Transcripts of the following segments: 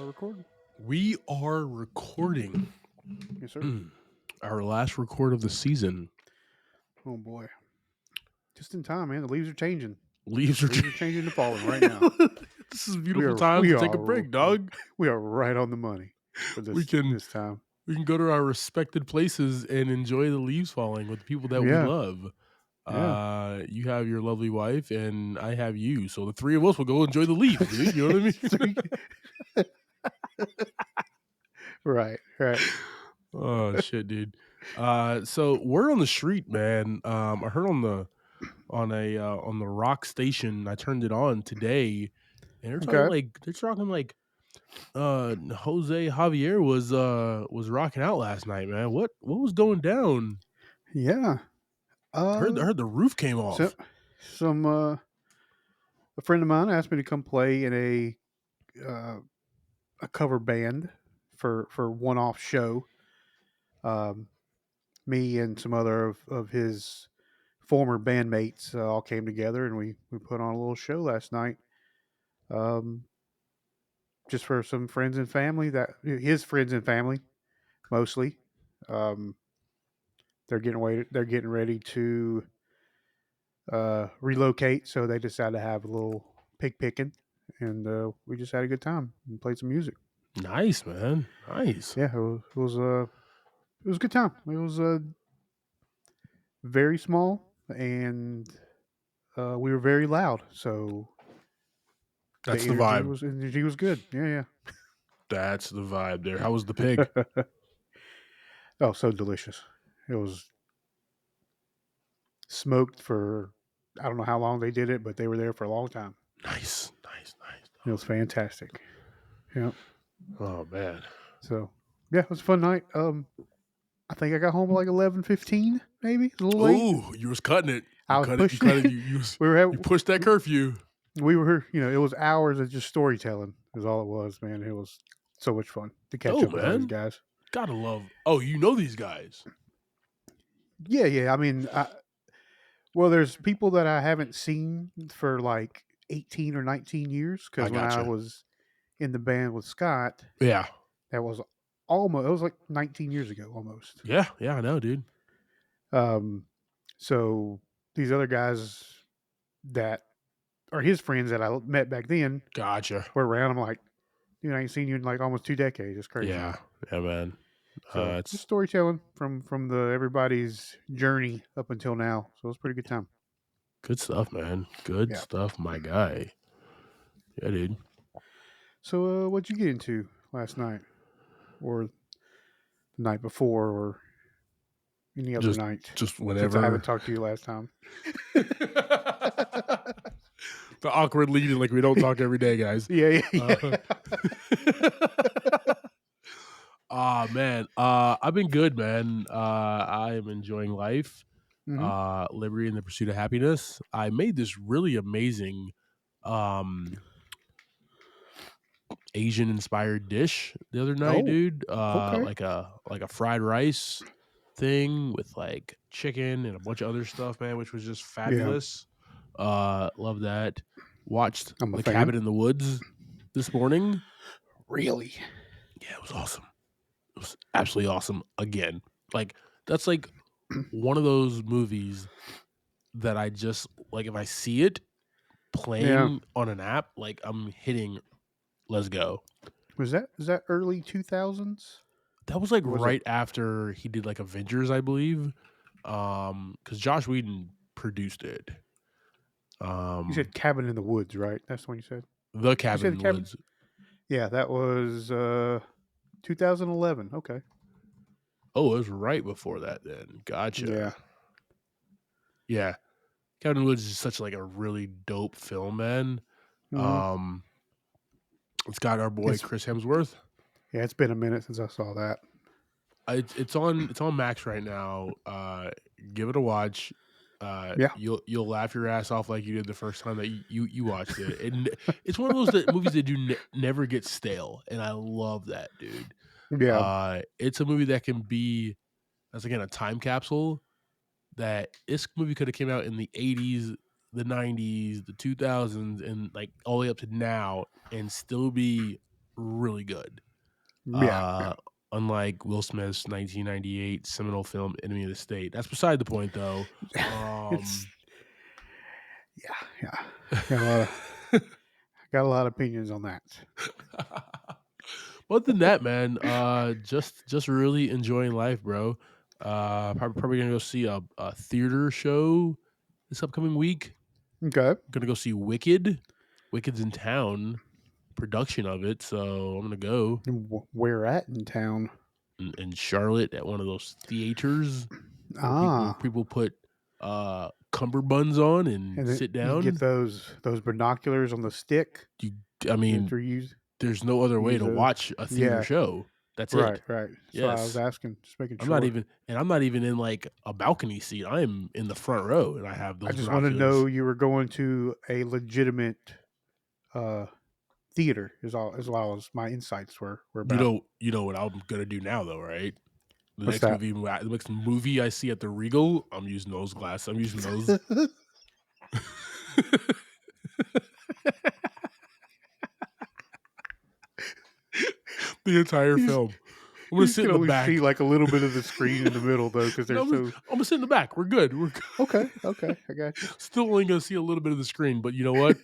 recording? We are recording. Yes, sir. Our last record of the season. Oh boy, just in time, man. The leaves are changing. Leaves The are leaves are changing to falling right now. This is a We beautiful are time we to take a are break, dog. we are right on the money for We this can this time. we can go to our respected places and enjoy the leaves falling with the people that we Yeah, love. yeah. You have your lovely wife, and I have you. So the three of us will go enjoy the leaves, dude. You know what I mean? Right. Oh shit, dude. So word on the street, man. I heard on the rock station. I turned it on today, and Okay. they're talking like Jose Javier was rocking out last night, man. What was going down? Yeah. I heard the roof came So off. some a friend of mine asked me to come play in a cover band for one off show. Um, Me and some other of his former bandmates all came together and we put on a little show last night. Um, just for some friends and family that his friends and family mostly. Um, they're getting ready to relocate, so they decided to have a little pig picking, and we just had a good time and played some music. Nice, man. Nice. Yeah, it was a good time. It was very small, and we were very loud, so That's the vibe. energy was good. Yeah, That's the vibe there. How was the pig? yeah. Oh, so delicious. It was smoked for I don't know how long they did it, but they were there for a long time. Nice, nice, nice. It was fantastic. Yeah. Oh man. So yeah, it was a fun night. I think I got home at like 11:15, maybe. It was a little late. Oh, you was cutting it. I You was cut it. You pushing. cut it. we were You pushed that curfew. it was hours of just storytelling. Is all it was, man. It was so much fun to catch Dope, up with all these man. guys. Gotta love. Oh, you know these guys. Yeah. I mean, well, there's people that I haven't seen for like 18 or 19 years I because when I gotcha. was in the band with Scott, Yeah. that was it was like 19 years ago almost. Yeah. Yeah. I know, dude. Um, so these other guys that are his friends that I met back then Gotcha. were around. I'm like, dude, I ain't seen you in like almost 2 decades. It's crazy. Yeah. Yeah, man. So just It's storytelling from the everybody's journey up until now. So it was a pretty good time. good stuff, man. Good Yeah. stuff, my guy. Yeah, dude. So what'd you get into last night, or the night before, or any other Just night just since I haven't whenever. talked to you last time? The awkward leading, like we don't talk every day, guys. Yeah. Uh, man. I've been good, man. I am enjoying life. Hmm. Liberty and the pursuit of happiness. I made this really amazing um Asian inspired dish the other night, Oh, dude. okay. Like a fried rice thing with like chicken and a bunch of other stuff, man, which was just Yeah, fabulous. Love that. Watched I'm a The fan. Cabin in the Woods this morning. Really? Yeah, it was awesome. It was absolutely awesome again. Like that's like one of those movies that I just like if I see it Yeah. playing on an app, like I'm hitting let's go. Is that early 2000s? That was like Or was it? right after he did like Avengers, I believe. Because Josh Whedon produced it. You said Um, Cabin in the Woods, right? That's the one you said. The You Cabin said in the the cabin. Woods. Yeah, that was 2011. Okay. Oh, it was right before that then. Yeah. Gotcha. Yeah. Cabin in the Woods is such like a really dope film, man. Hmm. Um, it's got our boy It's Chris Hemsworth. It's been a minute since I saw that. It's on Max right now. Give it a watch. Yeah. You'll laugh your ass off like you did the first time that you watched it. And it's one of those movies that do never get stale, and I love that, dude. Yeah. It's a movie that can be, as again, a time capsule. That this movie could have came out in the 80s, the 90s, the 2000s, and like all the way up to now, and still be really good. Yeah, Uh, yeah. Unlike Will Smith's 1998 seminal film Enemy of the State. That's beside the point, though. It's yeah, yeah. Got a lot of got a lot of opinions on that. Other than that, man, just really enjoying life, bro. Probably gonna go see a theater show this upcoming week. Okay. Gonna go see Wicked. Wicked's in town, production of it, so I'm gonna go Where at in town? in Charlotte at one of those theaters where people Ah, people put cummerbunds on and and then sit you get down. those binoculars on the stick You, I that mean, are used. there's no other way Use to those. watch a theater Yeah. show. That's Right. it. Right. So I was Yes. asking, just making I'm not sure. even and I'm not even in, like, a balcony seat. I am in the front row, and I have I those just want to know binoculars. you were going to a legitimate uh, theater. Is all as well as my insights were about. You know what I'm gonna do now, though, right? What's that? The next movie I see at the Regal, I'm using those glasses. I'm using those. The entire you, film. I'm gonna you sit can in the only see back. like a little bit of the screen in the middle though, because they're No, so. I'm gonna sit in the back. We're good. We're good. Okay. Okay. I got you. Still only gonna see a little bit of the screen, but you know what?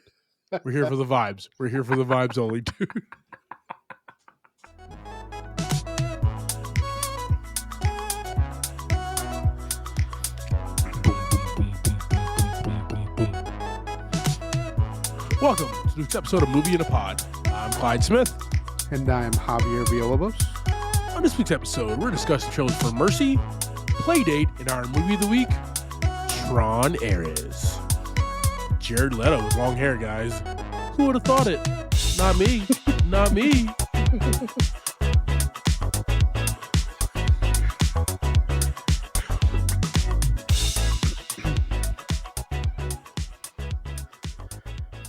We're here for the vibes. We're here for the vibes only, dude. Welcome to this episode of Movie in a Pod. I'm Clyde Smith. And I am Javier Villalobos. On this week's episode, we're discussing trailers for Mercy, Playdate, and our movie of the week, Tron Ares. Jared Leto with long hair, guys. Who would have thought it? Not me. Not me.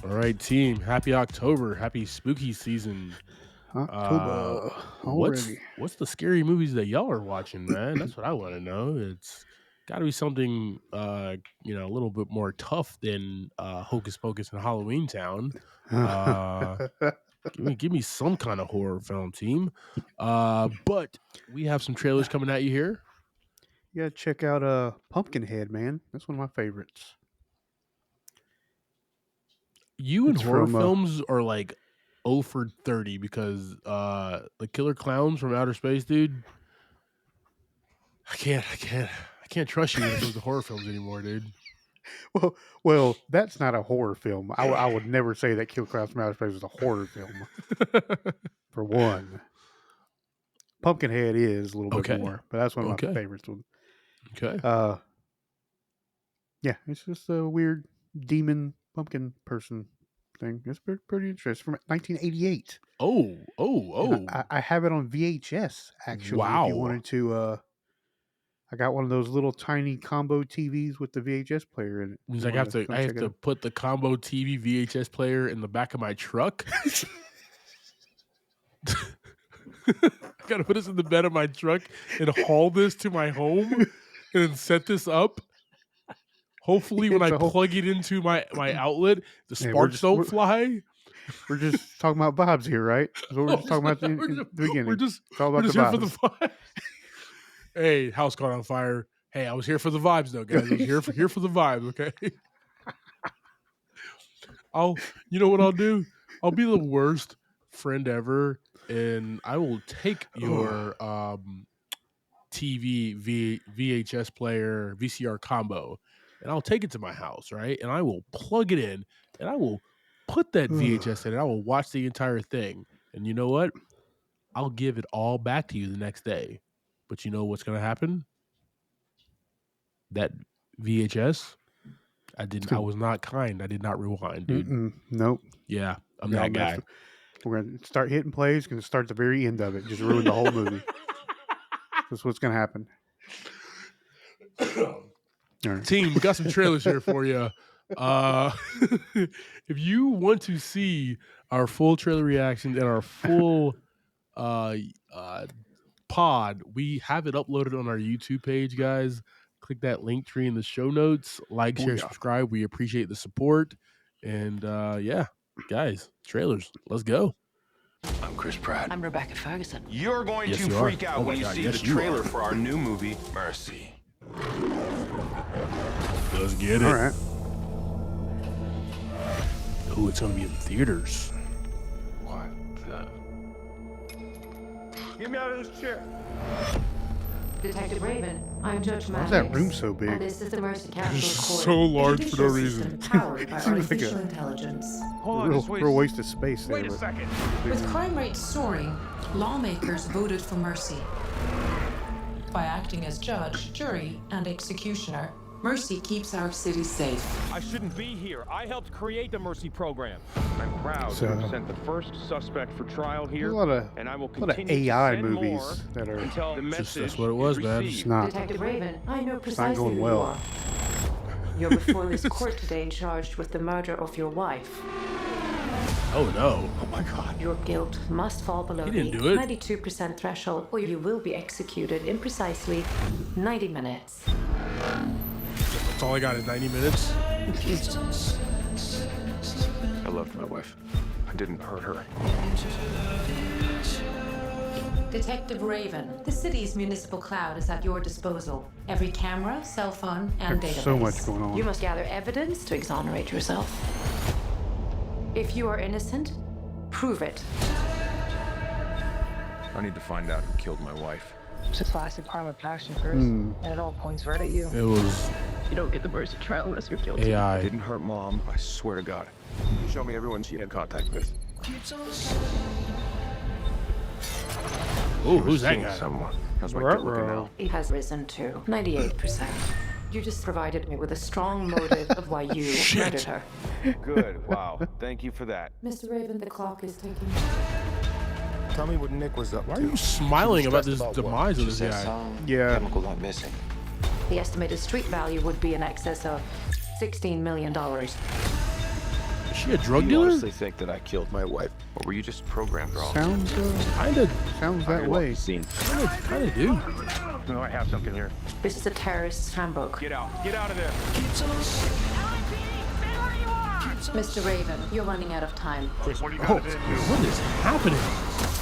All right, team. Happy October. Happy spooky season. October already. What's the scary movies that y'all are watching, man? That's what I want to know. It's got to be something a little bit more tough than Hocus Pocus and Halloween Town. Give me some kind of horror film, team. But we have some trailers coming at you here. You gotta check out Pumpkinhead, man. That's one of my favorites. You and It's horror from films are like 0 for 30 because the Killer Clowns from Outer Space, dude. I can't trust you when it comes to horror films anymore, dude. well, that's not a horror film. I would never say that Kill Clowns from Outer Space was a horror film. For one, Pumpkinhead is a little bit Okay. more, but that's one of my Okay. favorites. Okay. Yeah, it's just a weird demon pumpkin person thing. It's pretty interesting. From 1988. And I have it on VHS actually. If you Wow. wanted to, I got one of those little tiny combo TVs with the VHS player in it. Means You I have wanna to come check it out? put the combo TV VHS player in the back of my truck. Gotta put this in the bed of my truck and haul this to my home and then set this up. Hopefully, when I plug it into my outlet, the sparks don't fly. We're just talking about vibes here, right? That's what we're just talking about in the beginning. It's all about we're just the here for the vibes. vibes. Hey, house caught on fire. Hey, I was here for the vibes, though, guys. I was here for the vibes. Okay. You know what I'll do? I'll be the worst friend ever, and I will take your TV VHS player VCR combo, and I'll take it to my house, right? And I will plug it in, and I will put that VHS in, and I will watch the entire thing. And you know what? I'll give it all back to you the next day. But you know what's going to happen? That VHS, I was not kind. I did not rewind, dude. Nope. Yeah, I'm that guy. We're going to start hitting plays. Going to start at the very end of it. Just ruin the whole movie. That's what's going to happen. Right. Team, we got some trailers here for you. If you want to see our full trailer reactions and our full pod, we have it uploaded on our YouTube page, guys. Click that link tree in the show notes. Like, share, subscribe. We appreciate the support. And yeah, guys, trailers. Let's go. I'm Chris Pratt. I'm Rebecca Ferguson. You're going Yes, to you are. freak out Oh when my you God, see yes, the you trailer are. for our new movie, Mercy. Let's get All it. right. Oh, it's gonna be in theaters. What the? Get me out of this chair. Detective Raven, I'm Judge Why is Maddox. that room so And big? this is the Mercy Capsule So Court. large a for no judicial reason. system powered by Seems like artificial a- intelligence. Hold on, just Real waste of space there. Wait a but- second. With crime rates soaring, lawmakers voted for mercy. By acting as judge, jury, and executioner, mercy keeps our city safe. I shouldn't be here. I helped create the Mercy program. I'm proud So- to have sent the first suspect for trial There's here, a lot of and I will a lot of continue to AI send movies more that are until the Just- message that's what it was, is man. received. just not. Detective Raven, I know precisely going who well. you are. You're before this court today charged with the murder of your wife. Oh no. Oh my God. Your guilt must fall below He the didn't do it. 92% threshold, or you will be executed in precisely 90 minutes. That's all I got is 90 minutes. I loved my wife. I didn't hurt her. Detective Raven, the city's municipal cloud is at your disposal. Every camera, cell phone, and There's database. so much going on. You must gather evidence to exonerate yourself. If you are innocent, prove it. I need to find out who killed my wife. It's a classic crime of passion, Chris. And it all points right at you. It was You don't get the mercy trial unless you're guilty. I AI. didn't hurt Mom. I swear to God. Show me everyone she had contact with. Oh, who's that Seeing guy? someone. How's my guilt looking now? Ruh-roh. It has risen to 98%. You just provided me with a strong motive of why you murdered her. Good. Wow. Thank you for that. Mr. Raven, the clock is ticking. Tell me what Nick was up Why to. are you smiling about this stressed about what? demise of this guy? Yeah. Chemical not missing. The estimated street value would be in excess of $16 million. Is she a drug You dealer? honestly think that I killed my wife? Or were you just programmed wrong? Sounds Kinda that way. kinda do. No, I have something here. This is a terrorist's handbook. Get out. Get out of there. Mr. Raven, you're running out of time. Chris, what do you got to do? What is happening?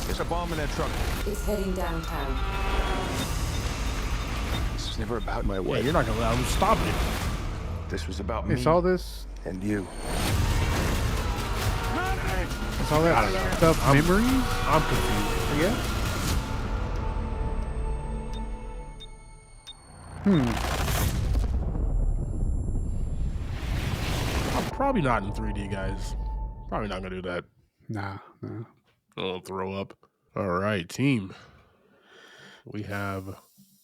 There's a bomb in that truck. It's heading downtown. This was never about my Yeah, wife. you're not gonna let him stop it. This was about me. It's all this. And you. It's all that stuff. Memories. I'm confused. Yeah. I'm probably not in 3D, guys. Probably not gonna do that. Nah. I'll throw up. All right, team. We have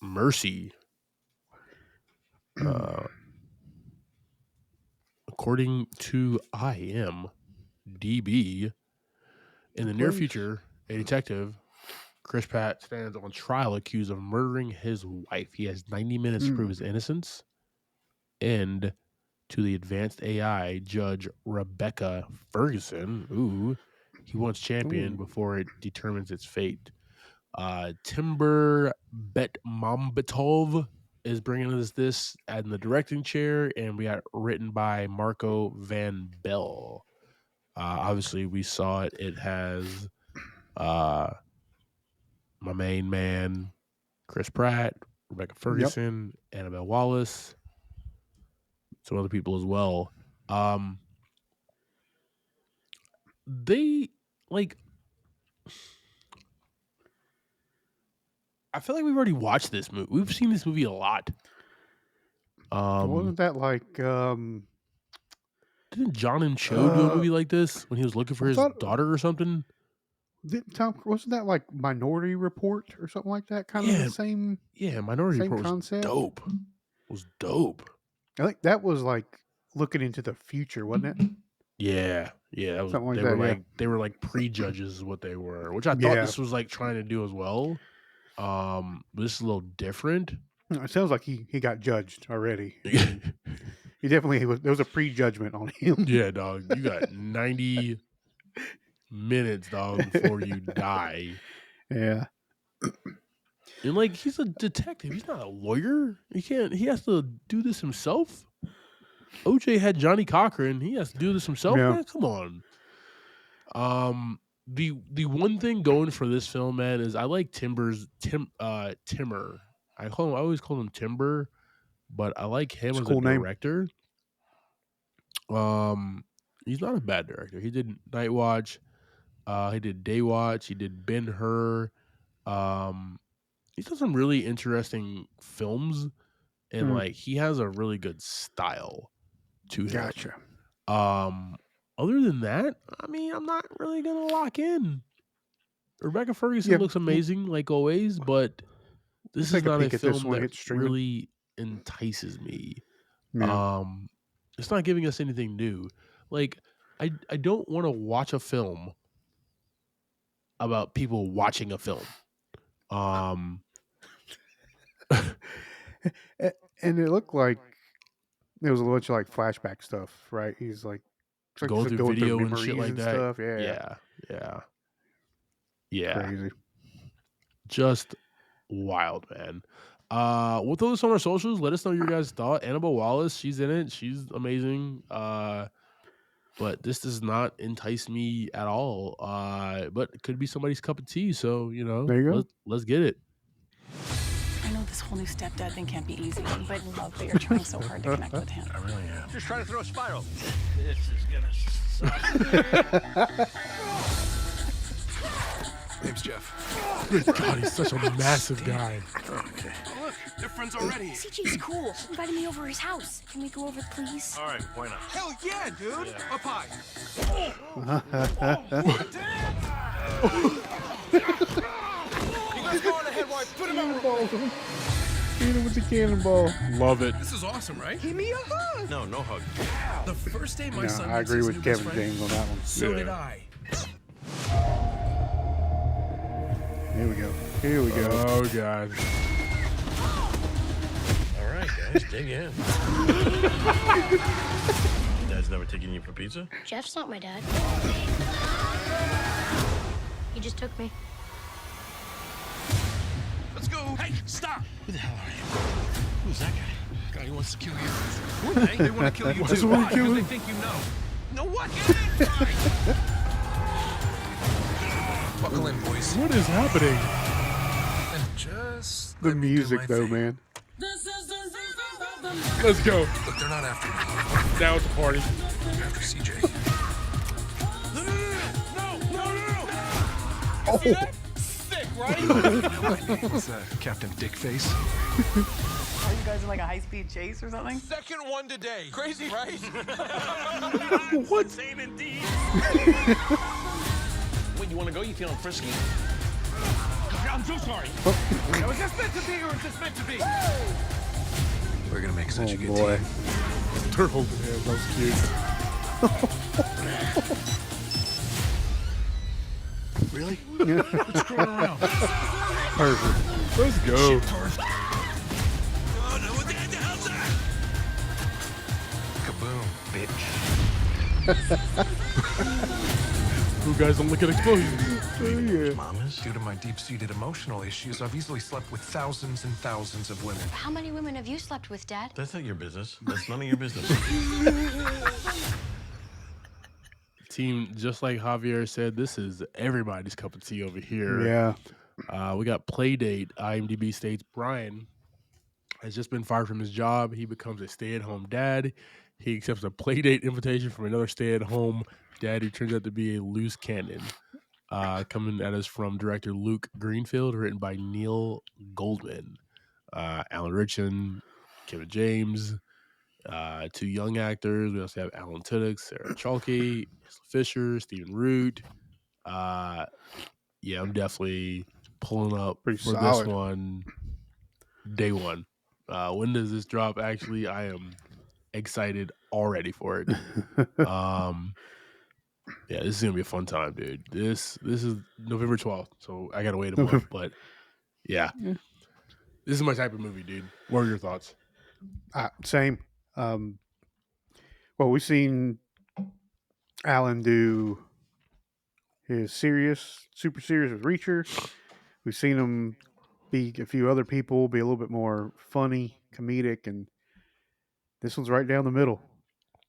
Mercy. According to IMDb, in the near future, a detective, Chris Pratt, stands on trial accused of murdering his wife. He has 90 minutes to prove his innocence. And to the advanced AI judge Rebecca Ferguson, he wants champion before it determines its fate. Timber Betmambetov is bringing us this in the directing chair, and we got written by Marco Van Bell. Obviously, we saw it. It has my main man, Chris Pratt, Rebecca Ferguson, Annabelle Wallace, some other people as well. They like. I feel like we've already watched this movie. We've seen this movie a lot. Wasn't that like Didn't John and Cho do a movie like this when he was looking for I his thought- daughter or something? wasn't that like Minority Report or something like that? Kind of Yeah. the same. Yeah, Minority Same Report was concept? dope. Was dope. I think that was like looking into the future, wasn't it? Yeah, that was. Something like they that, were yeah. like they were like prejudges is what they were, which I thought Yeah. this was like trying to do as well. But this is a little different. It sounds like he got judged already. He definitely was. There was a prejudgment on him. Yeah, dog. You got 90 minutes, dog, before you die. Yeah. And like he's a detective. He's not a lawyer. He has to do this himself. OJ had Johnny Cochran. He has to do this himself. Yeah. Man, come on. the one thing going for this film, man, is I like Timmer. I always call him Timber, but I like him It's a as a cool name. director. He's not a bad director. He did Night Watch. He did Day Watch. He did Ben-Hur. He's done some really interesting films, and like he has a really good style to him. Gotcha. Other than that, I mean, I'm not really gonna lock in. Rebecca Ferguson looks amazing, like always, but this is not a film that really entices me. Yeah. It's not giving us anything new. Like, I don't want to watch a film about people watching a film. And it looked like there was a bunch of like flashback stuff, right? He's like going through video and shit like that. Stuff. Yeah. Crazy. Just wild, man. We'll throw this on our socials. Let us know your guys' thought. Annabelle Wallace, she's in it. She's amazing. But this does not entice me at all. But it could be somebody's cup of tea. So, there you go. Let's get it. I know this whole new stepdad thing can't be easy, but I love that you're trying so hard to connect with him. I really am. Just trying to throw a spiral. This is gonna suck. Name's Jeff. Good God, he's such a massive guy. Okay. Oh, look, they're friends already. CJ's cool. He invited me over his house. Can we go over, please? All right, why not? Hell yeah, dude! Yeah. Up high. You guys go on ahead while I put him out. Hit him with the cannonball. Love it. This is awesome, right? Give me a hug. No, no hug. The first day my son I met agree his with new best Kevin friend, James on that one. so did I. Here we go. Here we go. Oh, God. All right, guys, dig in. Dad's never taken you for pizza? Jeff's not my dad. He just took me. Let's go. Hey, stop. Who the hell are you? Who's that guy? Guy who wants to kill you. Who are they? They want to kill you too. Why? Because they think you know. No what? Get in. Buckle in, boys. What is happening? And just The let me do music, my though, thing. man. Let's go. Look, they're not after me. Now it's a party. They're after CJ. Oh, Sick, right? My name's Captain Dickface. Are you guys in like a high-speed chase or something? Second one today. Crazy, right? what? Insane indeed. Wait, you want to go? You feeling frisky? I'm so sorry. Now, was this meant to be or is this meant to be? We're gonna make such a good boy. team. They're holding hands. That was cute. Really? What's going around? Perfect. Let's go. Oh, no, what the hell's that? Kaboom, bitch. You guys don't look at explosions. Yeah. Mamas? Due to my deep-seated emotional issues, I've easily slept with thousands and thousands of women. How many women have you slept with, Dad? That's not your business. That's none of your business. Team, just like Javier said, this is everybody's cup of tea over here. Yeah. We got Playdate. IMDb states Brian has just been fired from his job. He becomes a stay-at-home dad. He accepts a Playdate invitation from another stay-at-home dad who turns out to be a loose cannon. Coming at us from director Luke Greenfield, written by Neil Goldman. Alan Ritchson, Kevin James, two young actors. We also have Alan Tudyk, Sarah Chalke, Isla Fisher, Stephen Root. Yeah, I'm definitely pulling up Pretty for solid. this one day one. When does this drop? Actually, I am excited already for it. Yeah, this is gonna be a fun time, dude. This is November 12th, so I gotta wait a month. But yeah, this is my type of movie, dude. What are your thoughts? Same. Well, we've seen Alan do his super serious with Reacher. We've seen him be a few other people, be a little bit more funny, comedic, and this one's right down the middle.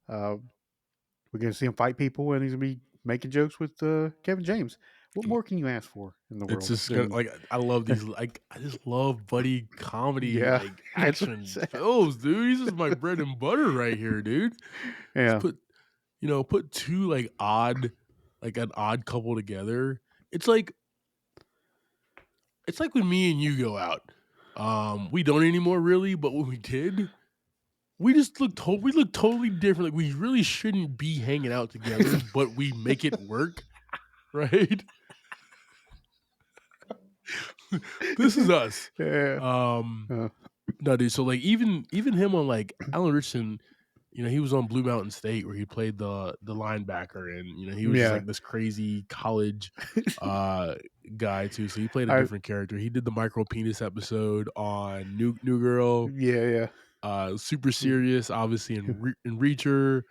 We're going to see him fight people, and he's going to be making jokes with Kevin James. What more can you ask for in the It's world? just gonna, like, I love these, like, I just love buddy comedy, Yeah, like, that's what I action said. films, dude. This is my bread and butter right here, dude. Just Yeah, put two, like, an odd couple together. It's like when me and you go out. We don't anymore really, but when we did, we just we look totally different. Like, we really shouldn't be hanging out together, but we make it work, right? This is us. yeah. No, dude. So, like, even him on, like, Alan Richardson, he was on Blue Mountain State where he played the linebacker, and he was just Yeah. like this crazy college guy too. So he played a I different character. He did the micro penis episode on New Girl. yeah. Super serious, obviously in Reacher.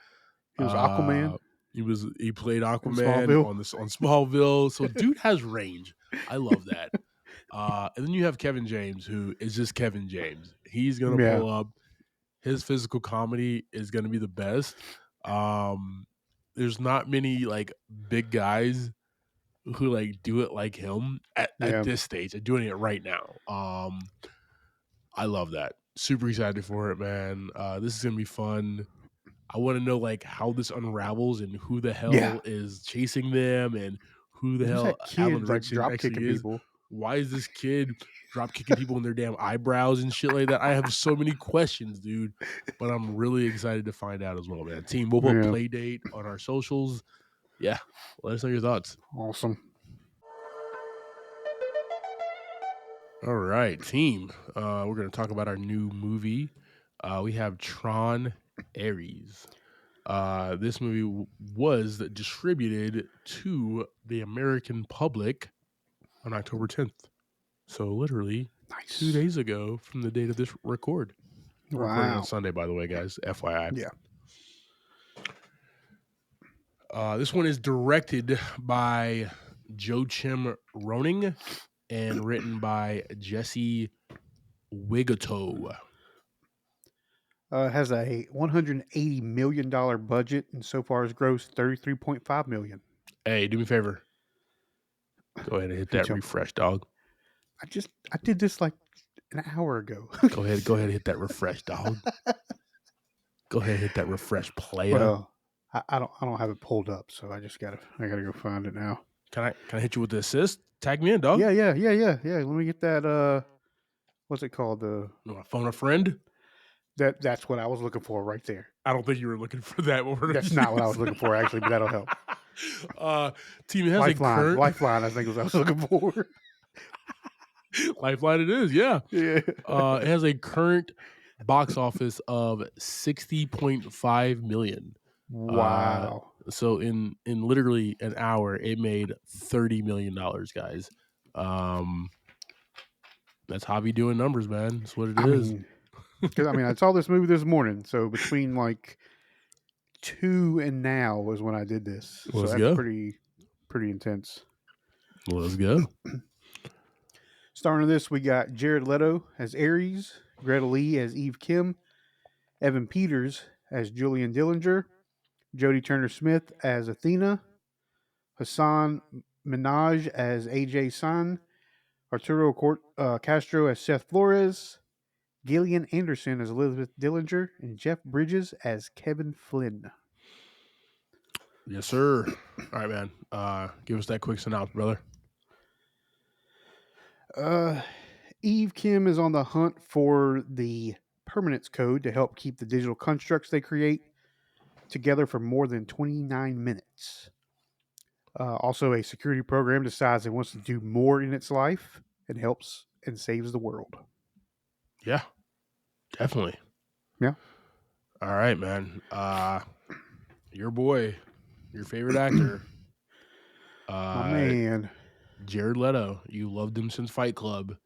He was Aquaman He played in Aquaman Smallville. on Smallville. So dude has range. I love that. And then you have Kevin James, who is just Kevin James. He's gonna Yeah. pull up. His physical comedy is gonna be the best. There's not many, like, big guys who, like, do it like him at Yeah. this stage and doing it right now. I love that. Super excited for it, man. This is gonna be fun. I want to know, like, how this unravels and who the hell Yeah. is chasing them and who the Who's hell that Alan kid like Richardson drop actually kicking is. people? Why is this kid drop kicking people in their damn eyebrows and shit like that? I have so many questions, dude. But I'm really excited to find out as well, man. Team, we'll put Yeah. play date on our socials. Yeah, let us know your thoughts. Awesome. All right, team. We're going to talk about our new movie. We have Tron Ares. This movie was distributed to the American public on October 10th. So literally Nice. 2 days ago from the date of this record. We're recording Wow. on Sunday, by the way, guys. FYI. Yeah. This one is directed by Joachim Roning and written by Jesse Wigato. It has a $180 million budget, and so far has grossed $33.5 million. Hey, do me a favor. Go ahead and hit that refresh, dog. I did this like an hour ago. Go ahead and hit that refresh, dog. Go ahead and hit that refresh, player. Well, I don't have it pulled up, so I gotta go find it now. Can I hit you with the assist? Tag me in, dog. Yeah. Let me get that. What's it called? You want to phone a friend? That's what I was looking for right there. I don't think you were looking for that. That's not what I was looking for, actually, but that'll help. Team, it has Lifeline, I think was what I was looking for. Lifeline it is, yeah. Yeah. It has a current box office of $60.5 million. Wow. So in literally an hour, it made $30 million, guys. That's Javi doing numbers, man. That's what it is. Because I saw this movie this morning, so between like 2 and now was when I did this. Let's so go. That's pretty intense. Let's go. Starring in this, we got Jared Leto as Ares, Greta Lee as Eve Kim, Evan Peters as Julian Dillinger, Jodie Turner-Smith as Athena, Hassan Minaj as AJ San, Arturo Castro as Seth Flores, Gillian Anderson as Elizabeth Dillinger, and Jeff Bridges as Kevin Flynn. Yes, sir. All right, man. Give us that quick synopsis, brother. Eve Kim is on the hunt for the permanence code to help keep the digital constructs they create together for more than 29 minutes. Also, a security program decides it wants to do more in its life and helps and saves the world. Yeah, definitely. Yeah. All right, man. Your boy, your favorite actor, My man. Jared Leto. You loved him since Fight Club.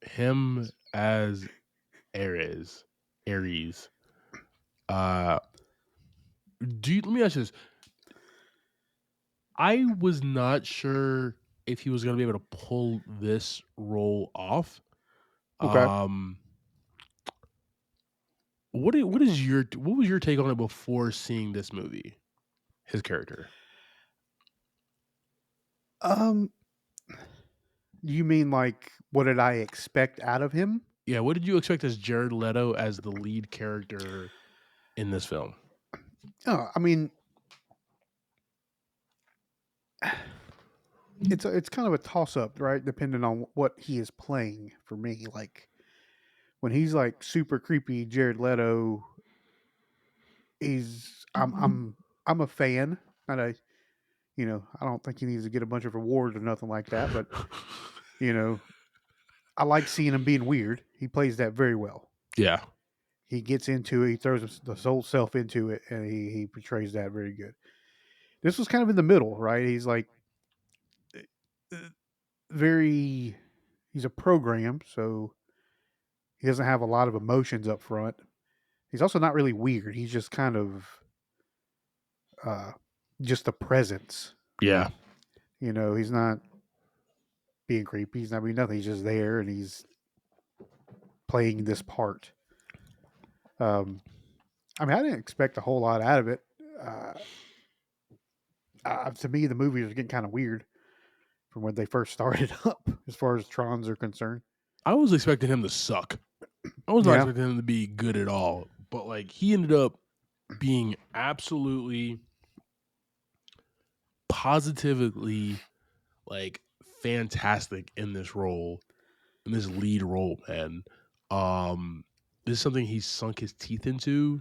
Him as Ares. Let me ask you this. I was not sure if he was going to be able to pull this role off. Okay. What was your take on it before seeing this movie? His character. You mean like what did I expect out of him? Yeah, what did you expect as Jared Leto as the lead character in this film? Oh, I mean, it's kind of a toss up, right? Depending on what he is playing. For me, like when he's like super creepy, Jared Leto, I'm a fan. Not a I don't think he needs to get a bunch of awards or nothing like that, but you know, I like seeing him being weird. He plays that very well. Yeah. He gets into it. He throws the whole self into it, and he portrays that very good. This was kind of in the middle, right? He's like very. He's a program, so he doesn't have a lot of emotions up front. He's also not really weird. He's just kind of uh, just a presence. Yeah. He's not being creepy. He's not being nothing. He's just there, and he's playing this part. I mean, I didn't expect a whole lot out of it. To me, the movie was getting kind of weird from when they first started up, as far as Trons are concerned. I was expecting him to suck. I was not Yeah. expecting him to be good at all. But like he ended up being absolutely positively like fantastic in this role, in this lead role, man. This is something he's sunk his teeth into.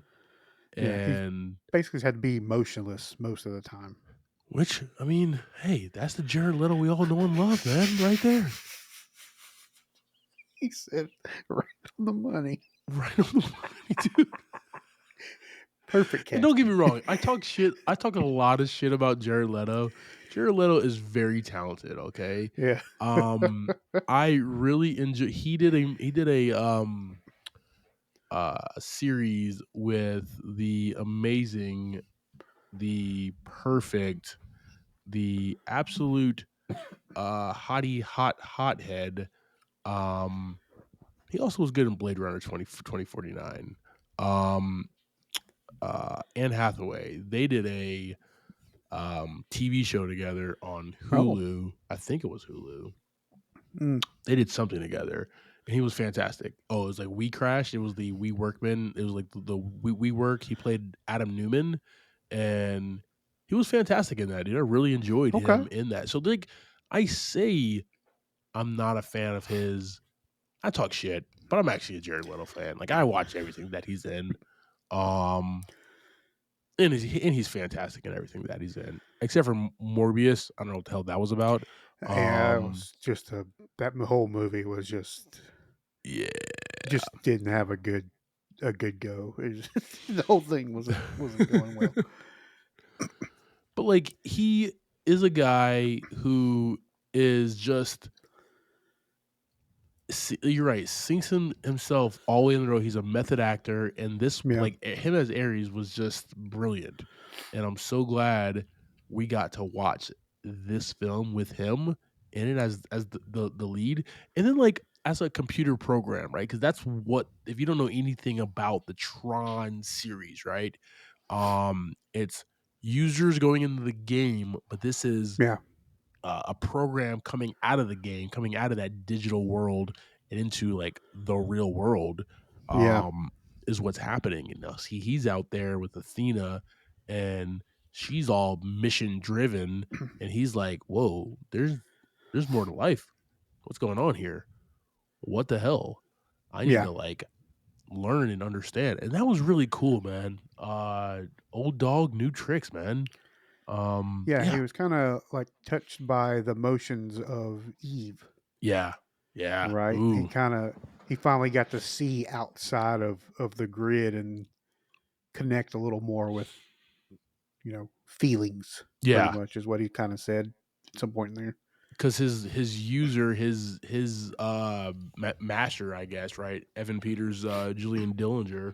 Yeah, he And basically had to be motionless most of the time. which, I mean, hey, that's the Jared Leto we all know and love, man, right there. He said, right on the money. Right on the money, dude. Perfect casting. And don't get me wrong, I talk a lot of shit about Jared Leto. Jared Leto is very talented, okay? Yeah. I really enjoy he did a series with the amazing, the perfect, the absolute hothead. He also was good in Blade Runner 2049. Anne Hathaway, they did a TV show together on Hulu. I think it was Hulu. They did something together, and he was fantastic. Oh, it was like We Crashed. It was the We Workman. It was like the We Work. He played Adam Newman, and he was fantastic in that. Dude, I really enjoyed him in that. So like, I say I'm not a fan of his. I talk shit, but I'm actually a Jared Leto fan. Like I watch everything that he's in. And he's fantastic in everything that he's in, except for Morbius. I don't know what the hell that was about. Yeah, it was just that whole movie was just didn't have a good go. The whole thing wasn't going well. But like he is a guy who is just. You're right. Sinks himself all the way in the row. He's a method actor, and this like him as Ares was just brilliant. And I'm so glad we got to watch this film with him in it as the lead, and then like as a computer program, right? Because that's what, if you don't know anything about the Tron series, right? It's users going into the game, but this is a program coming out of the game, coming out of that digital world and into like the real world, is what's happening. And he's out there with Athena, and she's all mission driven, and he's like, "Whoa, there's more to life. What's going on here? What the hell? I need to like learn and understand." And that was really cool, man. Old dog, new tricks, man. He was kind of like touched by the motions of Eve. Yeah. Right. Ooh. He finally got to see outside of the grid and connect a little more with, feelings. Yeah. Pretty much is what he kind of said at some point in there. Because his user, his master, I guess, right? Evan Peters, Julian Dillinger.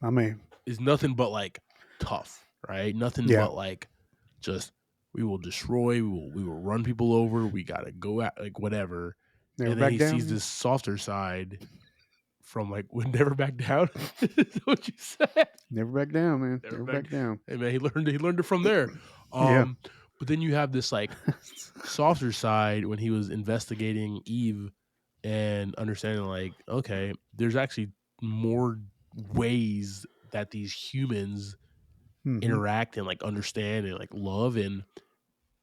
I mean, is nothing but like tough, right? Nothing but like just we will destroy, we will run people over, we gotta go at like whatever. Never and then back he down. sees this softer side from like would never back down. Is that what you said? Never back down, man. Never Never back. back down. Hey man, he learned it from there. Yeah. But then you have this like softer side when he was investigating Eve and understanding like, okay, there's actually more ways that these humans interact and like understand and like love, and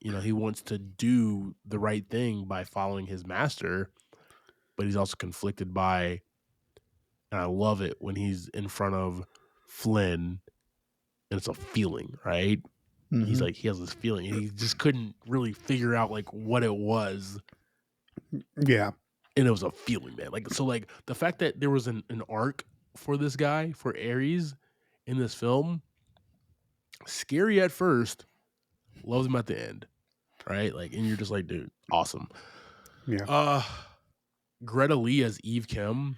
he wants to do the right thing by following his master, but he's also conflicted by, and I love it when he's in front of Flynn and it's a feeling, right? He's like, he has this feeling and he just couldn't really figure out like what it was. Yeah. And it was a feeling, man. Like, so like the fact that there was an arc for this guy, for Ares in this film, scary at first, loves him at the end. Right? Like, and you're just like, dude, awesome. Yeah. Greta Lee as Eve Kim.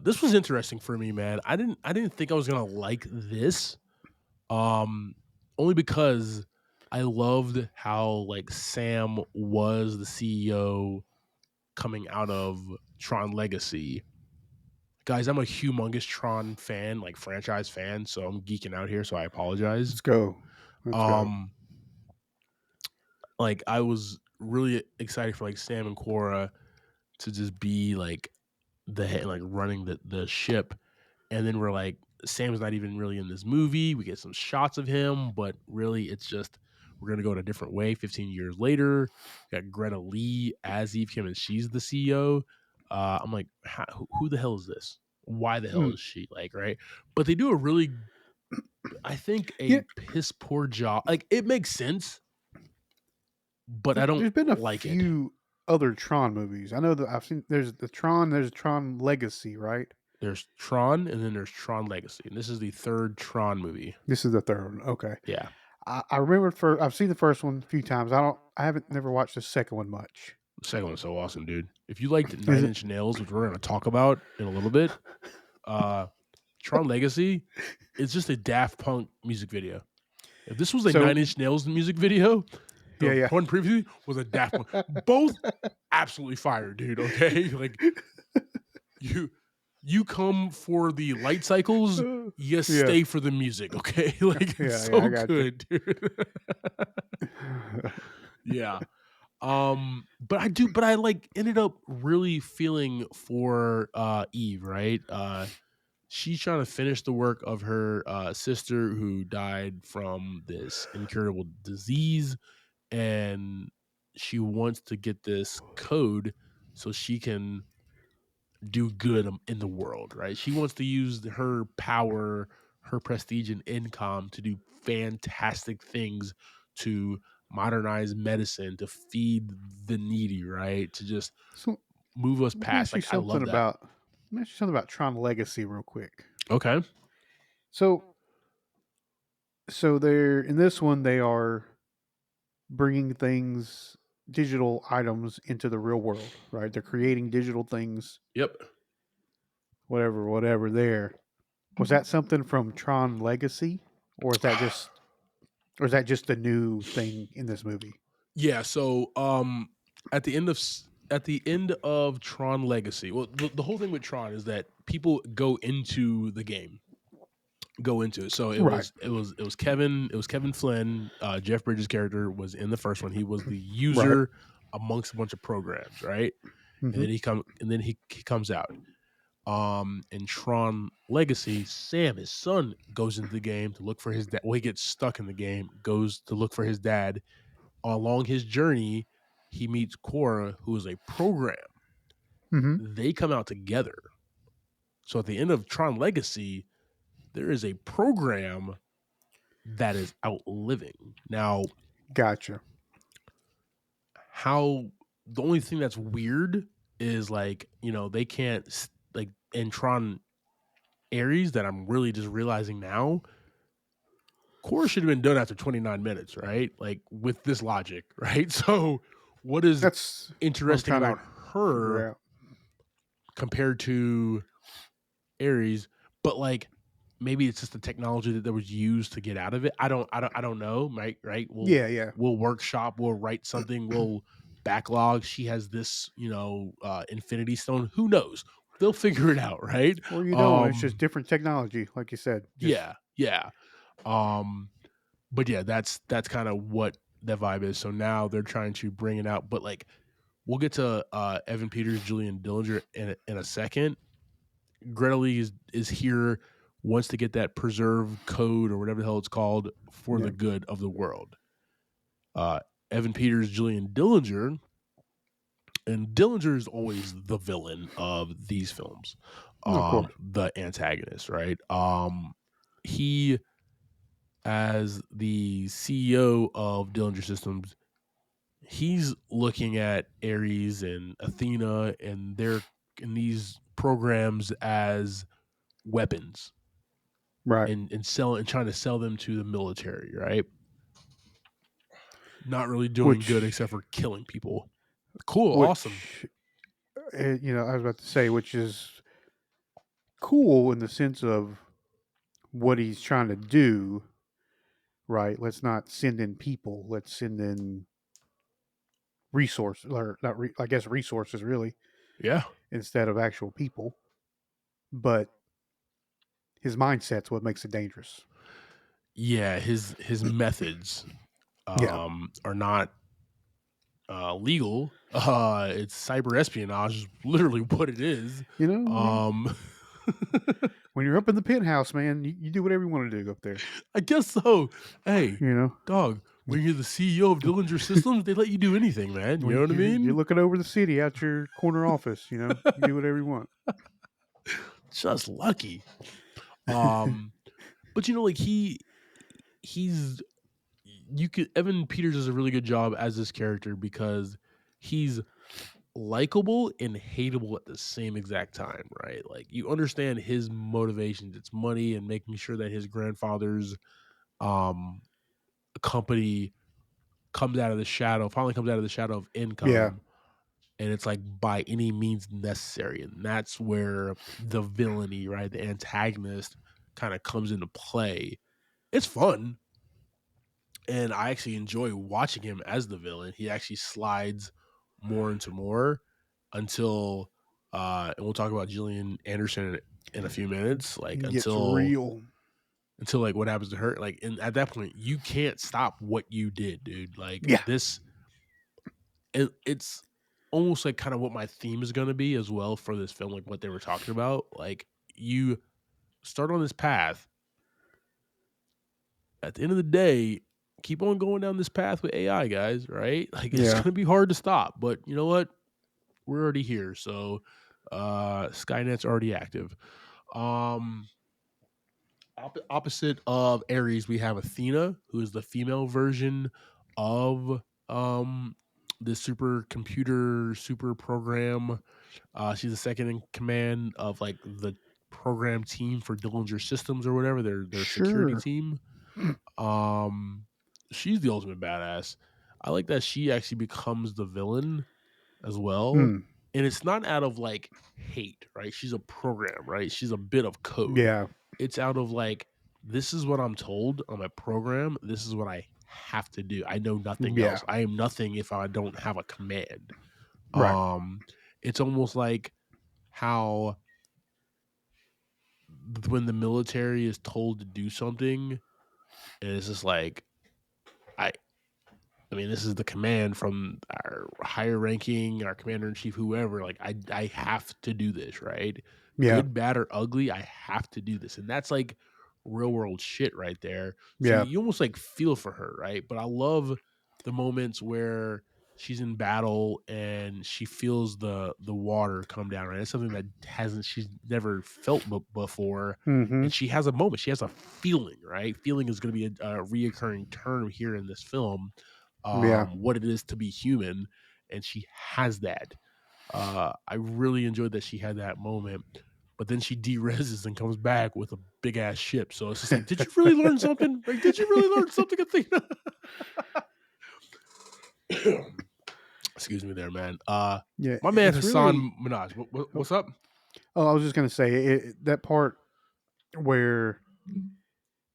This was interesting for me, man. I didn't think I was gonna like this. Only because I loved how like Sam was the CEO coming out of Tron Legacy. Guys, I'm a humongous Tron fan, like franchise fan, so I'm geeking out here, so I apologize. Let's go. Let's go. Like I was really excited for like Sam and Cora to just be like the head, like running the ship, and then we're like, Sam's not even really in this movie. We get some shots of him, but really it's just we're gonna go in a different way. 15 years later, we got Greta Lee as Eve Kim, and she's the CEO. I'm like, who the hell is this? Why the hell is she like, right? But they do a really, I think, piss poor job. Like it makes sense, but I don't. There's been a like few other Tron movies. I know that I've seen. There's Tron Legacy, right? There's Tron, and then there's Tron Legacy, and this is the third Tron movie. This is the third one. Okay. Yeah. I remember I've seen the first one a few times. I haven't never watched the second one much. The second one's so awesome, dude. If you liked Nine Inch Nails, which we're going to talk about in a little bit, Tron Legacy is just a Daft Punk music video. If this was a Nine Inch Nails music video, the one previously was a Daft Punk. Both absolutely fire, dude. Okay, like you come for the light cycles, you stay for the music. Okay, like it's so good, dude. Yeah. But I like ended up really feeling for Eve, right? She's trying to finish the work of her sister who died from this incurable disease, and she wants to get this code so she can do good in the world, right? She wants to use her power, her prestige and income to do fantastic things to modernize medicine, to feed the needy, right? To just move us past. Like I love that. Let me ask you something about Tron Legacy real quick. Okay. So they're in this one. They are bringing digital items into the real world, right? They're creating digital things. Yep. Whatever. There was that something from Tron Legacy, or is that just the new thing in this movie? Yeah. So, at the end of Tron Legacy, well, the whole thing with Tron is that people go into the game, So it was Kevin Flynn, Jeff Bridges' character was in the first one. He was the user amongst a bunch of programs, right? And then he comes out. In Tron Legacy, Sam, his son, goes into the game to look for his dad. Well, he gets stuck in the game, goes to look for his dad. Along his journey, he meets Cora, who is a program. They come out together. So at the end of Tron Legacy, there is a program that is out living. Now, gotcha. How the only thing that's weird is like, they can't like in Tron Ares that I'm really just realizing now, Cora should have been done after 29 minutes, right? Like with this logic, right? So what is that's interesting about her compared to Ares, but like maybe it's just the technology that was used to get out of it. I don't know, right? We'll workshop, we'll write something, we'll backlog. She has this, Infinity Stone. Who knows? they'll figure it out, right? Or you don't. It's just different technology, like you said. Yeah. But yeah, that's kind of what that vibe is. So now they're trying to bring it out, but like we'll get to Evan Peters, Julian Dillinger in a second. Greta Lee is here, wants to get that preserve code or whatever the hell it's called for the good of the world. Evan Peters, Julian Dillinger, and Dillinger is always the villain of these films. Of course. The antagonist, right? He, as the CEO of Dillinger Systems, he's looking at Ares and Athena and their in these programs as weapons, right? And trying to sell them to the military, right? Not really doing good except for killing people. Cool, awesome. I was about to say, which is cool in the sense of what he's trying to do. Right? Let's not send in people. Let's send in resources, or not. I guess resources, really. Yeah. Instead of actual people. But his mindset's what makes it dangerous. Yeah, his methods are not legal. It's cyber espionage is literally what it is. When you're up in the penthouse, man, you do whatever you want to do up there. I guess so. Hey, dog, when you're the CEO of Dillinger Systems, they let you do anything, man. You know what I mean? You're looking over the city out your corner office, you do whatever you want. Just lucky. But like Evan Peters does a really good job as this character because he's likable and hateable at the same exact time, right? Like you understand his motivations. It's money and making sure that his grandfather's company finally comes out of the shadow of income. Yeah. And it's like by any means necessary. And that's where the villainy, right? The antagonist kind of comes into play. It's fun. And I actually enjoy watching him as the villain. He actually slides more into more until and we'll talk about Gillian Anderson in a few minutes. Like until like what happens to her. Like at that point, you can't stop what you did, dude. Like this it's almost like kind of what my theme is gonna be as well for this film, like what they were talking about. Like you start on this path. At the end of the day, keep on going down this path with AI, guys, right? Like it's gonna be hard to stop, but you know what? We're already here, so Skynet's already active. Opposite of Ares, we have Athena, who is the female version of the super program. She's the second in command of like the program team for Dillinger Systems or whatever, their security team. She's the ultimate badass. I like that she actually becomes the villain as well. And it's not out of like hate, right? She's a program, right? She's a bit of code. Yeah. It's out of like, this is what I'm told on my program. This is what I have to do. I know nothing else. I am nothing if I don't have a command. Right. It's almost like how when the military is told to do something, and it's just like, I mean, this is the command from our higher ranking, our commander in chief, whoever. Like, I have to do this, right? Yeah. Good, bad, or ugly, I have to do this, and that's like real world shit right there. So Yeah. you almost like feel for her, right? But I love the moments where she's in battle and she feels the water come down, right? It's something that she's never felt before, and she has a moment. She has a feeling, right? Feeling is going to be a reoccurring term here in this film. What it is to be human, and she has that. I really enjoyed that she had that moment, but then she de-reses and comes back with a big ass ship. So it's just like, did you really learn something? Like, did you really learn something, Athena? Excuse me there, man. My man Hassan Minaj. What's up? Oh, I was just gonna say that part where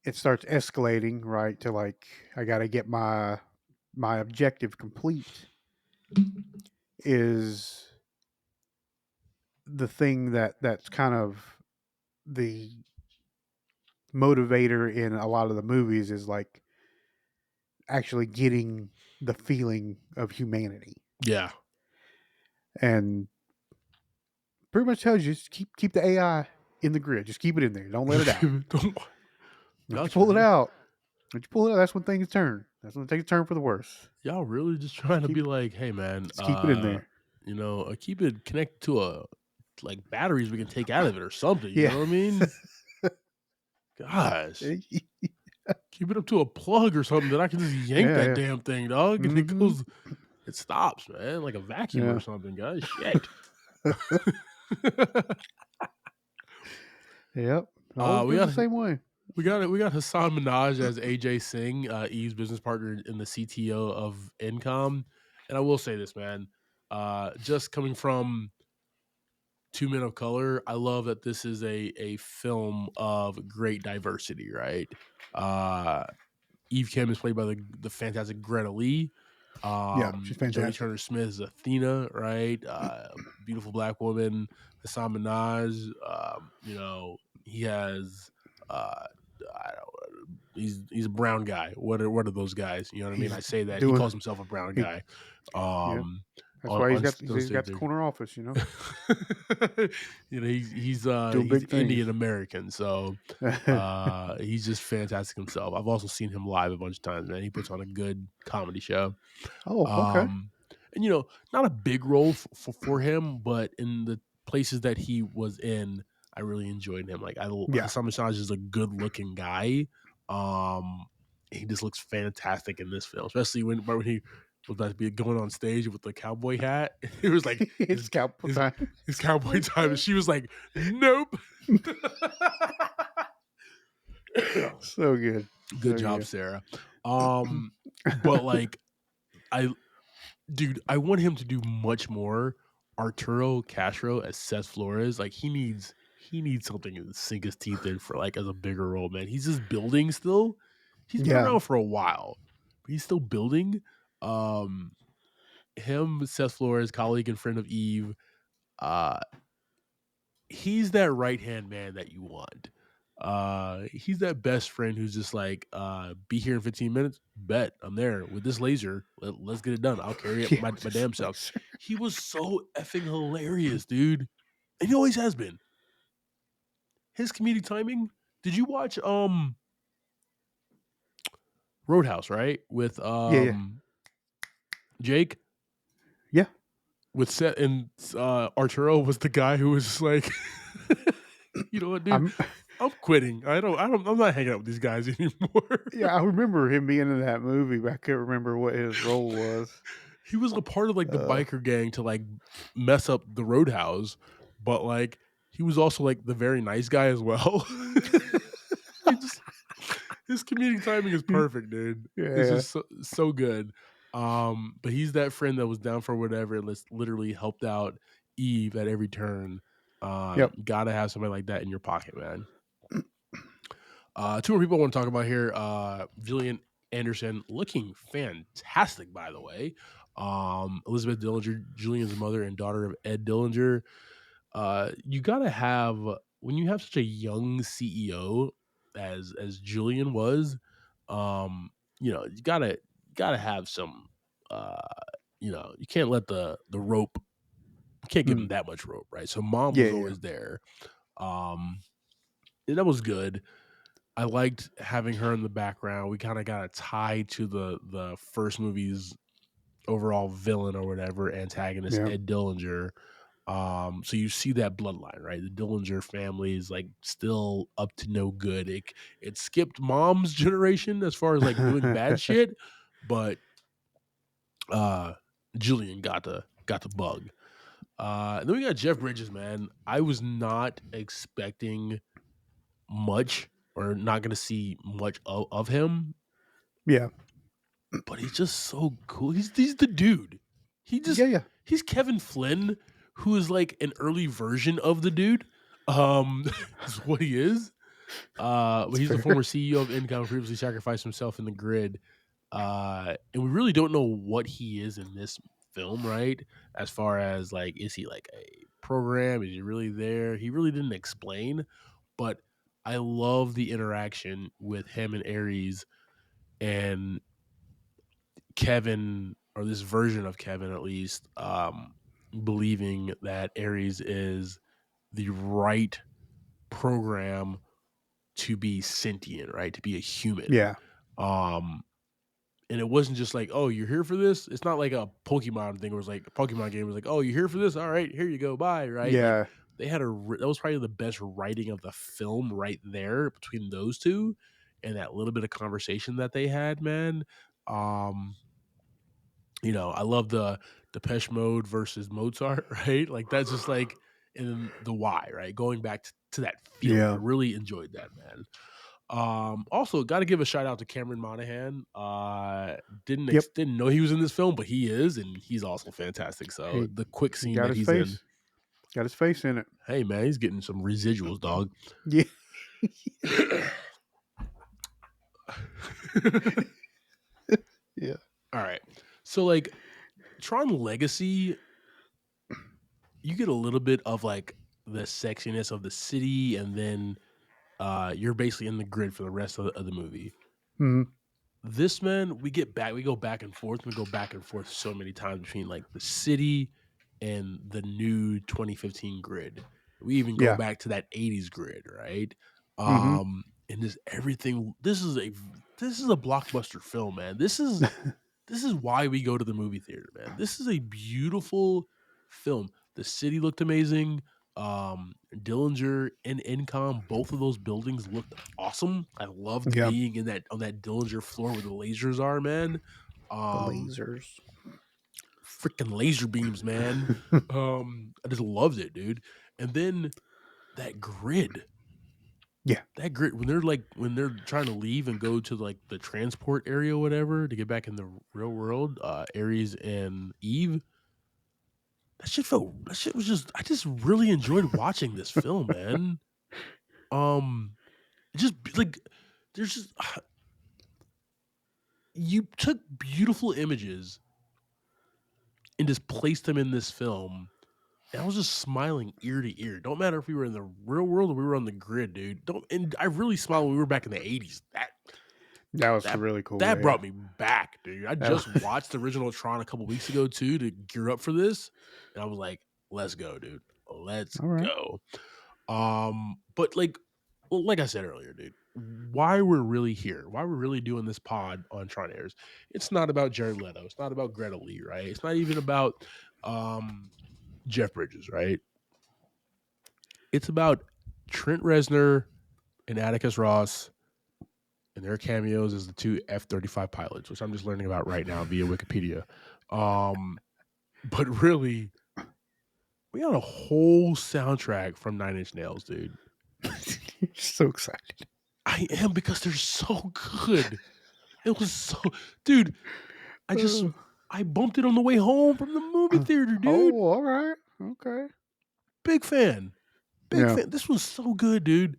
it starts escalating, right, to like I gotta get my objective complete is the thing that's kind of the motivator in a lot of the movies is like actually getting the feeling of humanity, Yeah. and pretty much tells you just keep the AI in the grid. Just keep it in there. Don't let it out. Don't Once you Y'all pull it trying- out, once you pull it out, that's when things turn. That's when it takes a turn for the worse. Y'all really just trying to keep- be like, hey man, Just keep it in there. Keep it connected to a like batteries we can take out of it or something. You Yeah. know what I mean? Gosh. Keep it up to a plug or something that I can just yank that damn thing, dog. And it goes, it stops, man, like a vacuum or something, guys. Shit. Yep. Always goes the same way. We got Hassan Minaj as AJ Singh, Eve's business partner and the CTO of Incom. And I will say this, man. Just coming from two men of color, I love that this is a film of great diversity, right? Eve Kim is played by the fantastic Greta Lee. She's Jodie fantastic. Turner Smith is Athena, right? Beautiful black woman. Hassan Minaj, he has I don't, he's a brown guy. What are those guys? You know what I mean? I say that he calls himself a brown guy. That's why he's got the corner office, you know. He's doing big things. Indian American, so he's just fantastic himself. I've also seen him live a bunch of times, man. He puts on a good comedy show. Oh, okay. And not a big role for him, but in the places that he was in, I really enjoyed him. Like Hassan Minaj is a good looking guy. He just looks fantastic in this film, especially when he was about to be going on stage with the cowboy hat. It was like his cowboy time. His cowboy time, and she was like, "Nope." So good. Good job, Sarah. But like, I want him to do much more. Arturo Castro as Seth Flores, like he needs something to sink his teeth in for like as a bigger role, man. He's just building still. He's been around for a while, but he's still building. Him, Seth Flores, colleague and friend of Eve, he's that right-hand man that you want. He's that best friend who's just like, be here in 15 minutes. Bet I'm there with this laser. Let's get it done. I'll carry it my damn self. He was so effing hilarious, dude. And he always has been. His comedic timing. Did you watch Roadhouse, right? With Jake? Yeah. With Seth and Arturo was the guy who was just like, you know what, dude? I'm quitting. I'm not hanging out with these guys anymore. Yeah, I remember him being in that movie, but I can't remember what his role was. He was a part of like the biker gang to like mess up the Roadhouse, but like he was also like the very nice guy as well. His comedic timing is perfect, dude. Yeah. It's just so good. But he's that friend that was down for whatever and literally helped out Eve at every turn. Gotta have somebody like that in your pocket, man. Two more people I want to talk about here. Jillian Anderson looking fantastic, by the way. Elizabeth Dillinger, Julian's mother and daughter of Ed Dillinger. You gotta have, when you have such a young CEO as Julian was, you gotta have some, you can't let the rope, you can't give him that much rope, right? So mom was always there. And that was good. I liked having her in the background. We kind of got a tie to the first movie's overall villain or whatever, antagonist, Ed Dillinger. So you see that bloodline, right? The Dillinger family is like still up to no good. It skipped mom's generation as far as like doing bad shit, but Julian got the bug. And then we got Jeff Bridges, man. I was not expecting much or not going to see much of him. Yeah. But he's just so cool. He's the dude. He's Kevin Flynn, who is like an early version of the dude. Is what he is. But he's the former CEO of Income, previously sacrificed himself in the grid. And we really don't know what he is in this film, right? As far as like, is he like a program? Is he really there? He really didn't explain, but I love the interaction with him and Ares and Kevin, or this version of Kevin at least, believing that Ares is the right program to be sentient, right? To be a human. Yeah. And it wasn't just like, oh, you're here for this. It's not like a Pokemon thing where it's like a Pokemon game was like, oh, you're here for this. All right, here you go. Bye. Right. Like Yeah. they had that was probably the best writing of the film right there between those two and that little bit of conversation that they had, man. You know, I love the Depeche Mode versus Mozart, right? Like that's just like in the why, right? Going back to that feeling. Yeah. I really enjoyed that, man. Also got to give a shout out to Cameron Monaghan. Didn't know he was in this film, but he is, and he's also fantastic. So the quick scene that he's in, got his face in it. Hey man, he's getting some residuals, dog. Yeah. Yeah. All right. So like Tron Legacy, you get a little bit of like the sexiness of the city, and then you're basically in the grid for the rest of the movie. Mm-hmm. This, man, we go back and forth. We go back and forth so many times between like the city and the new 2015 grid. We even go back to that 80s grid, right? And just everything. This is a blockbuster film, man. This is why we go to the movie theater, man. This is a beautiful film. The city looked amazing. Dillinger and Incom, both of those buildings looked awesome. I loved being on that Dillinger floor where the lasers are, man. The lasers. Freaking laser beams, man. I just loved it, dude. And then that grid. Yeah. That grid, when they're trying to leave and go to like the transport area or whatever to get back in the real world, Ares and Eve. That shit was just, I just really enjoyed watching this film, man. Just like, there's just, you took beautiful images and just placed them in this film. And I was just smiling ear to ear. Don't matter if we were in the real world or we were on the grid, dude. And I really smiled when we were back in the 80s. That was really cool. That brought me back, dude. I just watched the original Tron a couple weeks ago too to gear up for this, and I was like, "Let's go, dude. Let's go." But like I said earlier, dude, why we're really here, why we're really doing this pod on Tron Airs, it's not about Jared Leto, it's not about Greta Lee, right? It's not even about Jeff Bridges, right? It's about Trent Reznor and Atticus Ross. And their cameos as the two F-35 pilots, which I'm just learning about right now via Wikipedia. But really, we got a whole soundtrack from 9 Inch Nails, dude. You're so excited. I am, because they're so good. It was so... Dude, I bumped it on the way home from the movie theater, dude. Oh, all right. Okay. Big fan. Big fan. This was so good, dude.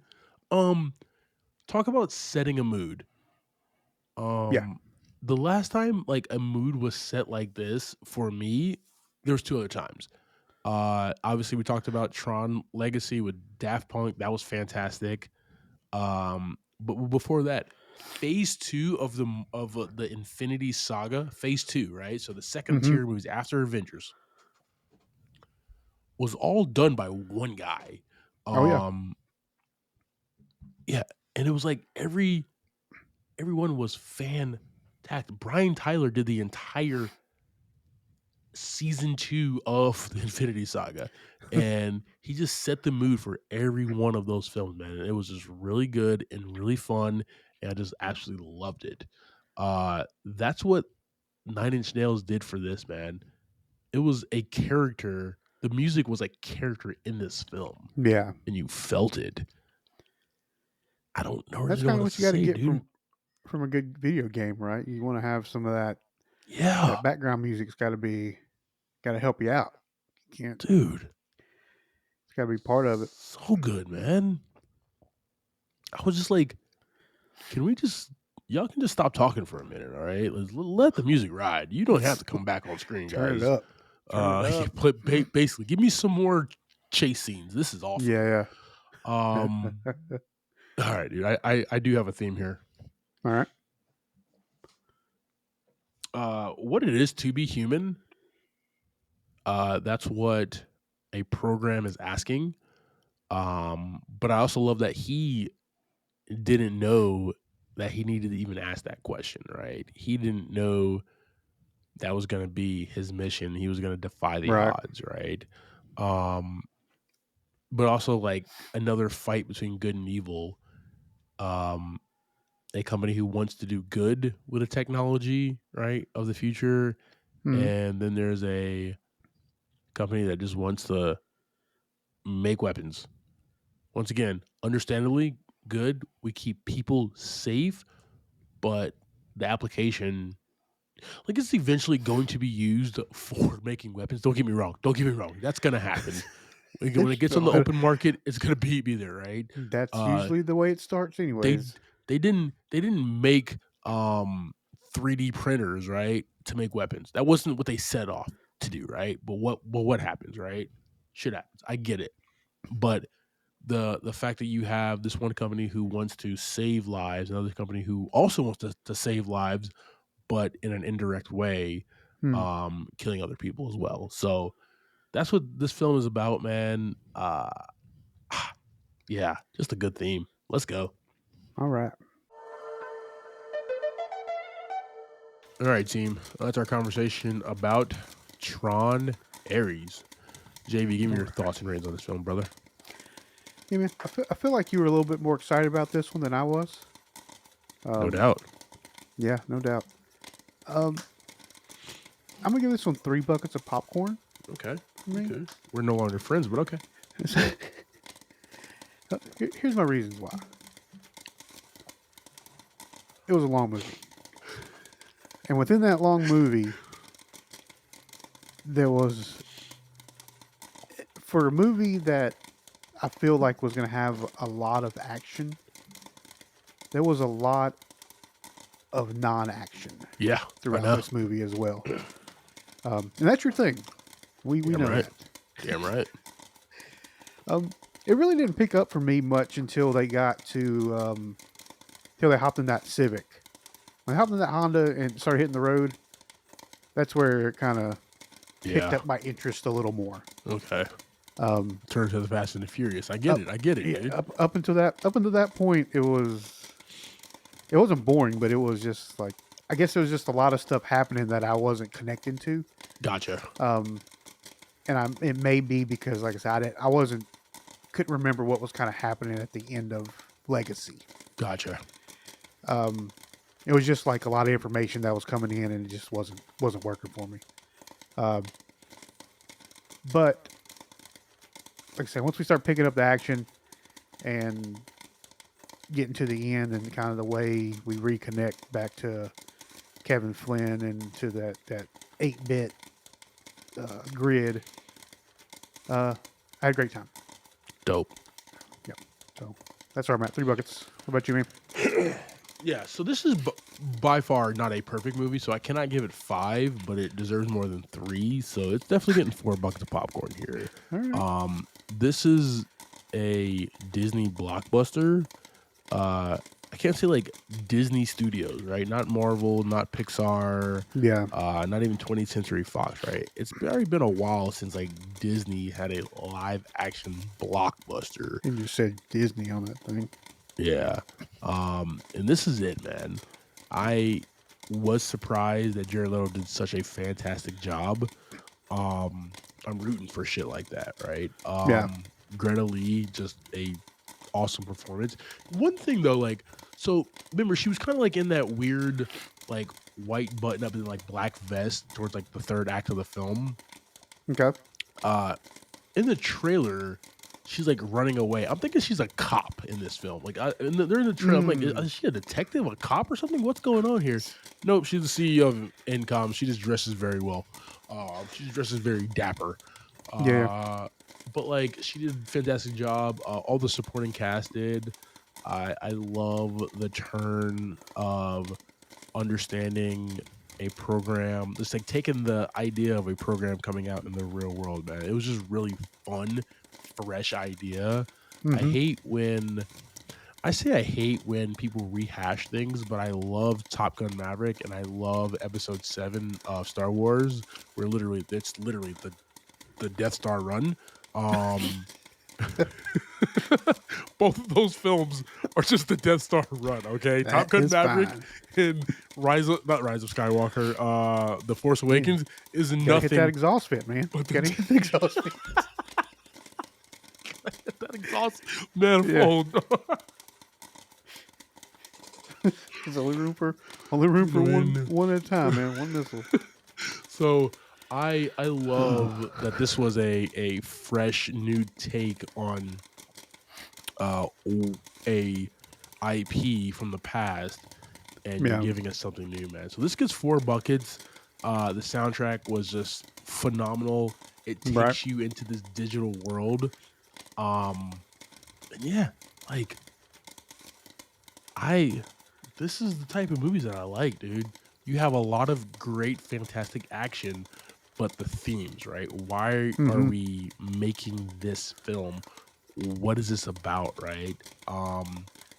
Talk about setting a mood. The last time like a mood was set like this for me, there was 2 other times. Obviously we talked about Tron Legacy with Daft Punk. That was fantastic. But before that, phase 2 of the Infinity Saga, phase 2, right? So the second tier movies after Avengers was all done by one guy. Yeah. And it was like everyone was fantastic. Brian Tyler did the entire season 2 of the Infinity Saga, and he just set the mood for every one of those films, man. And it was just really good and really fun, and I just absolutely loved it. That's what 9 Inch Nails did for this, man. It was a character. The music was a character in this film. Yeah. And you felt it. I don't know. That's kind of what you got to get from a good video game, right? You want to have some of that. Yeah. That background music's got to help you out. You can't, dude. It's got to be part of it. So good, man. I was just like, y'all can just stop talking for a minute, all right? Let the music ride. You don't have to come back on screen, guys. Turn it up. Basically, give me some more chase scenes. This is awesome. Yeah. All right, dude. I do have a theme here. All right. What it is to be human. That's what a program is asking. But I also love that he didn't know that he needed to even ask that question, right? He didn't know that was going to be his mission. He was going to defy the odds, right? But also like another fight between good and evil. A company who wants to do good with a technology, right, of the future. And then there's a company that just wants to make weapons. Once again, understandably good. We keep people safe, but the application, like, it's eventually going to be used for making weapons. Don't get me wrong. That's going to happen. When it gets on the open market, it's going to be there, right? That's usually the way it starts anyways. They didn't make 3D printers, right, to make weapons. That wasn't what they set off to do, right? But what happens, right? Shit happens. I get it. But the fact that you have this one company who wants to save lives, another company who also wants to save lives, but in an indirect way, killing other people as well. So that's what this film is about, man. Yeah, just a good theme. Let's go. All right. All right, team. That's our conversation about Tron Ares. JV, give me your thoughts and ratings on this film, brother. Yeah, man. I feel like you were a little bit more excited about this one than I was. No doubt. Yeah, no doubt. I'm gonna give this one 3 buckets of popcorn. Okay. Okay. We're no longer friends, but okay. Here's my reasons why. It was a long movie. And within that long movie, there was, for a movie that I feel like was going to have a lot of action, there was a lot of non-action throughout this movie as well. And that's your thing. We know that. Damn right. It really didn't pick up for me much until they got to, until they hopped in that Civic. When they hopped in that Honda and started hitting the road, that's where it kind of picked up my interest a little more. Okay. Turn to the Fast and the Furious. I get it, dude. Up until that point, it wasn't boring, but it was just like, I guess there was just a lot of stuff happening that I wasn't connecting to. Gotcha. And it may be because, like I said, couldn't remember what was kind of happening at the end of Legacy. Gotcha. It was just like a lot of information that was coming in, and it just wasn't working for me. But like I said, once we start picking up the action and getting to the end, and kind of the way we reconnect back to Kevin Flynn and to that 8-bit grid, I had a great time. Dope. Yep. So that's where I'm at. 3 buckets. What about you, man? Yeah, so this is by far not a perfect movie, so I cannot give it 5, but it deserves more than 3, so it's definitely getting 4 buckets of popcorn here. All right. This is a Disney blockbuster. I can't say like Disney Studios, right? Not Marvel, not Pixar. Yeah. Not even 20th Century Fox, right? It's already been a while since like Disney had a live action blockbuster. And you said Disney on that thing. Yeah. And this is it, man. I was surprised that Jared Leto did such a fantastic job. I'm rooting for shit like that, right? Yeah. Greta Lee, just a awesome performance. One thing though, like, so remember she was kind of like in that weird like white button up and like black vest towards like the third act of the film. Okay. In the trailer, she's like running away. I'm thinking she's a cop in this film. Like, they're in the trailer. I'm like, is she a detective, a cop, or something? What's going on here? Nope, she's the CEO of Incom. She just dresses very well. She dresses very dapper. Yeah. But like, she did a fantastic job. All the supporting cast did. I love the turn of understanding a program, just like taking the idea of a program coming out in the real world, man. It was just really fun fresh idea. I Mhm. hate when people rehash things, but I love Top Gun Maverick and I love Episode 7 of Star Wars, where it's literally the Death Star run. Both of those films are just the Death Star run, okay? That Top Gun is Maverick fine. and not Rise of Skywalker, The Force Awakens is Gotta hit that nothing. exhaust fit, man. But Gotta hit the exhaust fit. that exhaust manifold. There's only room for one at a time, man. One missile. So I love that this was a fresh new take on a IP from the past, and you're giving us something new, man. So this gets 4 buckets. The soundtrack was just phenomenal. It takes you into this digital world. And yeah, like this is the type of movies that I like, dude. You have a lot of great, fantastic action, but the themes, right? Why are we making this film? What is this about, right?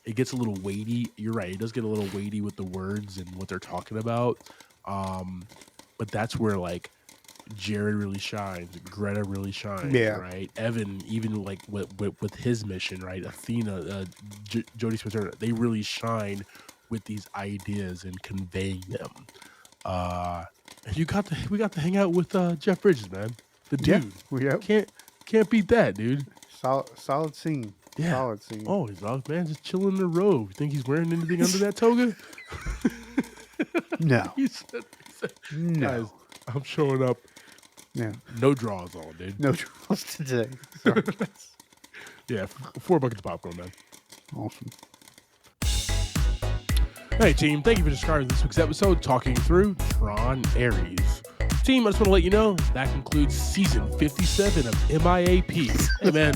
It gets a little weighty. You're right. It does get a little weighty with the words and what they're talking about. But that's where like Jared really shines, Greta really shines, right? Evan, even like with his mission, right? Athena, Jodie Spencer, they really shine with these ideas and conveying them. And we got to hang out with Jeff Bridges, man. The dude. Can't beat that, dude. Solid scene. Yeah. Solid scene. Oh, he's off, man, just chilling in the robe. You think he's wearing anything under that toga? No. he said, no. Guys, I'm showing up. Yeah. No draws on, dude. No draws today. Sorry. Yeah, 4 buckets of popcorn, man. Awesome. Hey, team. Thank you for subscribing to this week's episode, talking through Tron Ares. Team, I just want to let you know that concludes season 57 of MIAP. Hey, man,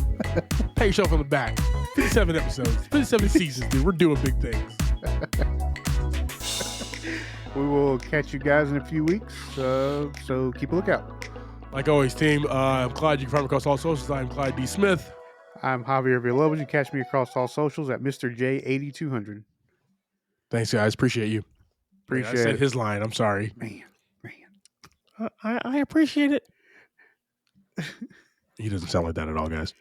pat yourself on the back. 57 episodes, 57 seasons, dude. We're doing big things. We will catch you guys in a few weeks, so keep a lookout. Like always, team, I'm Clyde. You can find me across all socials. I'm Clyde D. Smith. I'm Javier Villalobos. You can catch me across all socials at Mr. J8200. Thanks, guys. Appreciate you. Appreciate I said it. his line. I'm sorry. Man. I appreciate it. He doesn't sound like that at all, guys.